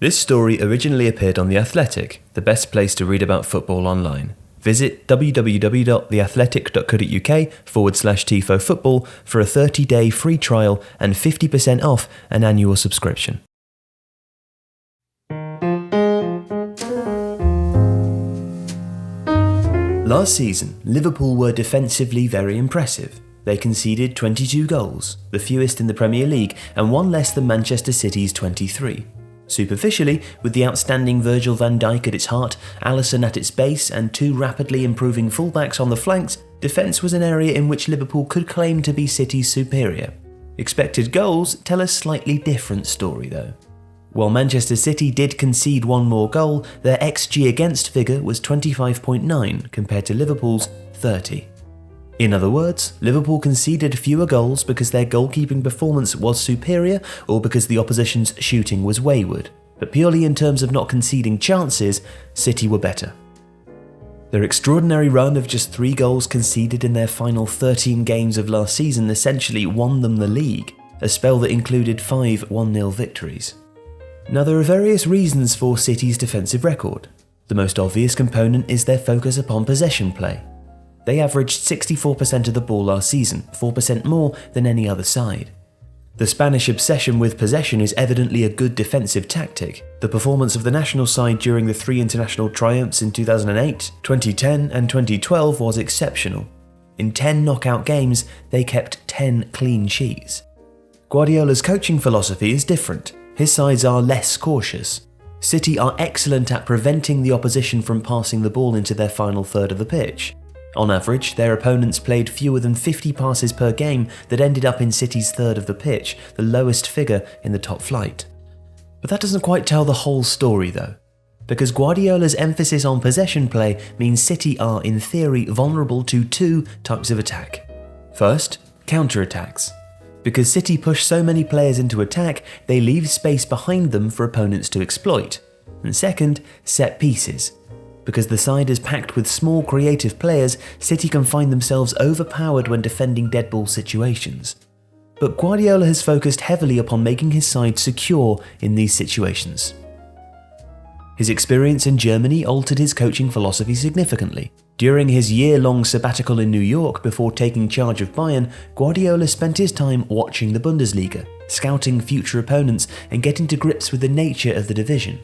This story originally appeared on The Athletic, the best place to read about football online. Visit www.theathletic.co.uk/Tifo Football for a 30-day free trial and 50% off an annual subscription. Last season, Liverpool were defensively very impressive. They conceded 22 goals, the fewest in the Premier League, and one less than Manchester City's 23. Superficially, with the outstanding Virgil van Dijk at its heart, Alisson at its base, and two rapidly improving fullbacks on the flanks, defence was an area in which Liverpool could claim to be City's superior. Expected goals tell a slightly different story though. While Manchester City did concede one more goal, their XG against figure was 25.9 compared to Liverpool's 30. In other words, Liverpool conceded fewer goals because their goalkeeping performance was superior or because the opposition's shooting was wayward, but purely in terms of not conceding chances, City were better. Their extraordinary run of just 3 goals conceded in their final 13 games of last season essentially won them the league, a spell that included 5 1-0 victories. Now there are various reasons for City's defensive record. The most obvious component is their focus upon possession play. They averaged 64% of the ball last season, 4% more than any other side. The Spanish obsession with possession is evidently a good defensive tactic. The performance of the national side during the 3 international triumphs in 2008, 2010 and 2012 was exceptional. In 10 knockout games, they kept 10 clean sheets. Guardiola's coaching philosophy is different. His sides are less cautious. City are excellent at preventing the opposition from passing the ball into their final third of the pitch. On average, their opponents played fewer than 50 passes per game that ended up in City's third of the pitch, the lowest figure in the top flight. But that doesn't quite tell the whole story though, because Guardiola's emphasis on possession play means City are in theory vulnerable to 2 types of attack. First, counter-attacks. Because City push so many players into attack, they leave space behind them for opponents to exploit. And second, set pieces. Because the side is packed with small creative players, City can find themselves overpowered when defending dead ball situations. But Guardiola has focused heavily upon making his side secure in these situations. His experience in Germany altered his coaching philosophy significantly. During his year-long sabbatical in New York before taking charge of Bayern, Guardiola spent his time watching the Bundesliga, scouting future opponents and getting to grips with the nature of the division.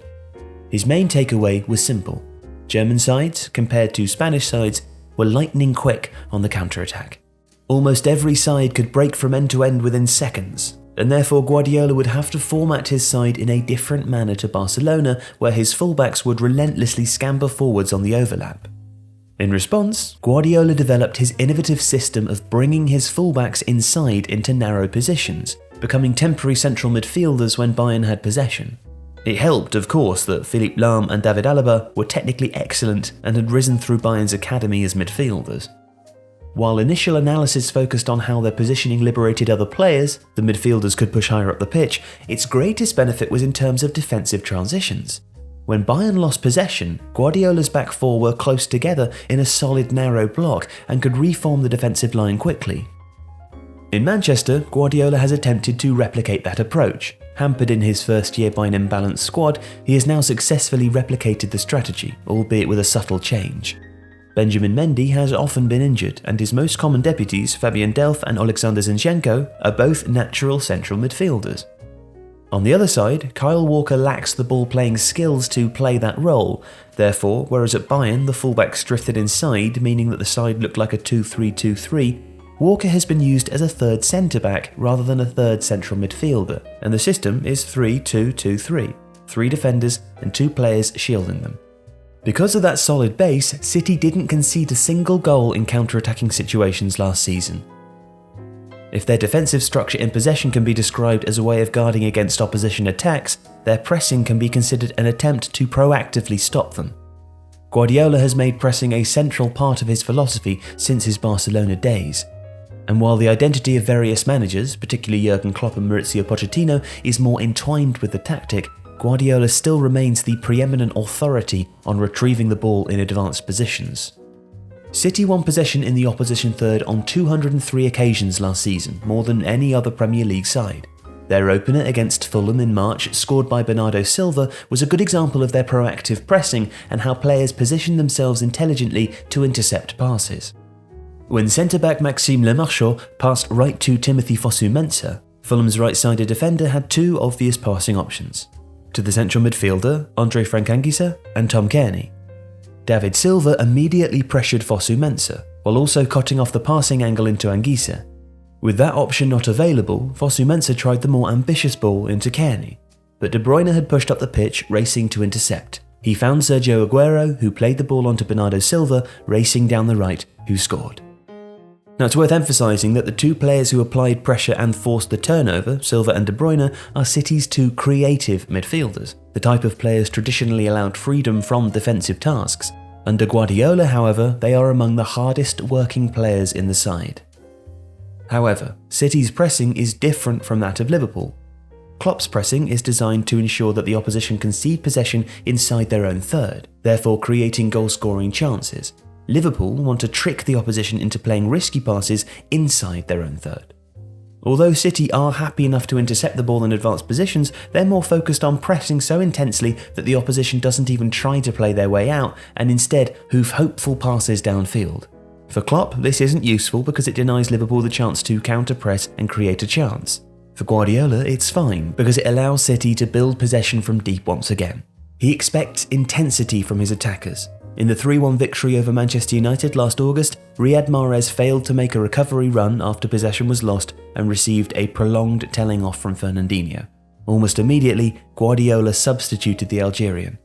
His main takeaway was simple. German sides, compared to Spanish sides, were lightning quick on the counter-attack. Almost every side could break from end to end within seconds, and therefore Guardiola would have to format his side in a different manner to Barcelona, where his fullbacks would relentlessly scamper forwards on the overlap. In response, Guardiola developed his innovative system of bringing his fullbacks inside into narrow positions, becoming temporary central midfielders when Bayern had possession. It helped, of course, that Philippe Lahm and David Alaba were technically excellent and had risen through Bayern's academy as midfielders. While initial analysis focused on how their positioning liberated other players, the midfielders could push higher up the pitch, its greatest benefit was in terms of defensive transitions. When Bayern lost possession, Guardiola's back four were close together in a solid narrow block and could reform the defensive line quickly. In Manchester, Guardiola has attempted to replicate that approach. Hampered in his first year by an imbalanced squad, he has now successfully replicated the strategy, albeit with a subtle change. Benjamin Mendy has often been injured, and his most common deputies, Fabian Delph and Alexander Zinchenko, are both natural central midfielders. On the other side, Kyle Walker lacks the ball-playing skills to play that role. Therefore, whereas at Bayern the fullbacks drifted inside, meaning that the side looked like a 2-3-2-3, Walker has been used as a third centre-back rather than a third central midfielder, and the system is 3-2-2-3, 3 defenders and 2 players shielding them. Because of that solid base, City didn't concede a single goal in counter-attacking situations last season. If their defensive structure in possession can be described as a way of guarding against opposition attacks, their pressing can be considered an attempt to proactively stop them. Guardiola has made pressing a central part of his philosophy since his Barcelona days. And while the identity of various managers, particularly Jurgen Klopp and Mauricio Pochettino, is more entwined with the tactic, Guardiola still remains the preeminent authority on retrieving the ball in advanced positions. City won possession in the opposition third on 203 occasions last season, more than any other Premier League side. Their opener against Fulham in March, scored by Bernardo Silva, was a good example of their proactive pressing and how players position themselves intelligently to intercept passes. When centre-back Maxime Lemarchand passed right to Timothy Fosu-Mensah, Fulham's right-sided defender had two obvious passing options: to the central midfielder, Andre Frank Anguissa and Tom Cairney. David Silva immediately pressured Fosu-Mensah, while also cutting off the passing angle into Anguissa. With that option not available, Fosu-Mensah tried the more ambitious ball into Cairney, but De Bruyne had pushed up the pitch, racing to intercept. He found Sergio Aguero, who played the ball onto Bernardo Silva, racing down the right, who scored. Now, it's worth emphasising that the two players who applied pressure and forced the turnover, Silva and De Bruyne, are City's two creative midfielders, the type of players traditionally allowed freedom from defensive tasks. Under Guardiola, however, they are among the hardest working players in the side. However, City's pressing is different from that of Liverpool. Klopp's pressing is designed to ensure that the opposition concede possession inside their own third, therefore creating goal-scoring chances. Liverpool want to trick the opposition into playing risky passes inside their own third. Although City are happy enough to intercept the ball in advanced positions, they're more focused on pressing so intensely that the opposition doesn't even try to play their way out and instead hoof hopeful passes downfield. For Klopp, this isn't useful because it denies Liverpool the chance to counter-press and create a chance. For Guardiola, it's fine because it allows City to build possession from deep once again. He expects intensity from his attackers. In the 3-1 victory over Manchester United last August, Riyad Mahrez failed to make a recovery run after possession was lost and received a prolonged telling off from Fernandinho. Almost immediately, Guardiola substituted the Algerian.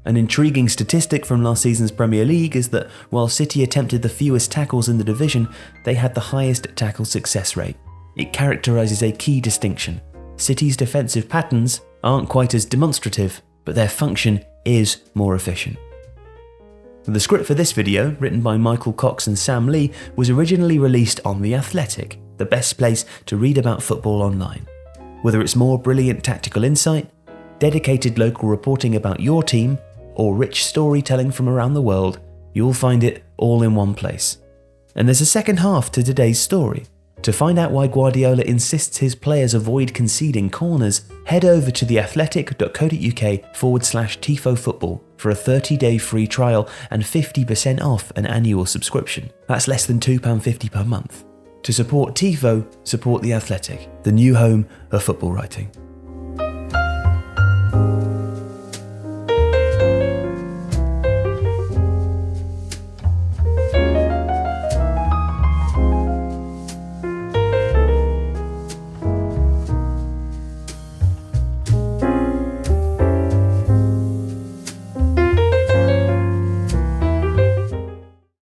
An intriguing statistic from last season's Premier League is that while City attempted the fewest tackles in the division, they had the highest tackle success rate. It characterises a key distinction. City's defensive patterns aren't quite as demonstrative, but their function is more efficient. The script for this video, written by Michael Cox and Sam Lee, was originally released on The Athletic, the best place to read about football online. Whether it's more brilliant tactical insight, dedicated local reporting about your team, or rich storytelling from around the world, you'll find it all in one place. And there's a second half to today's story. To find out why Guardiola insists his players avoid conceding corners, head over to theathletic.co.uk/Tifo Football for a 30-day free trial and 50% off an annual subscription. That's less than £2.50 per month. To support Tifo, support The Athletic, the new home of football writing.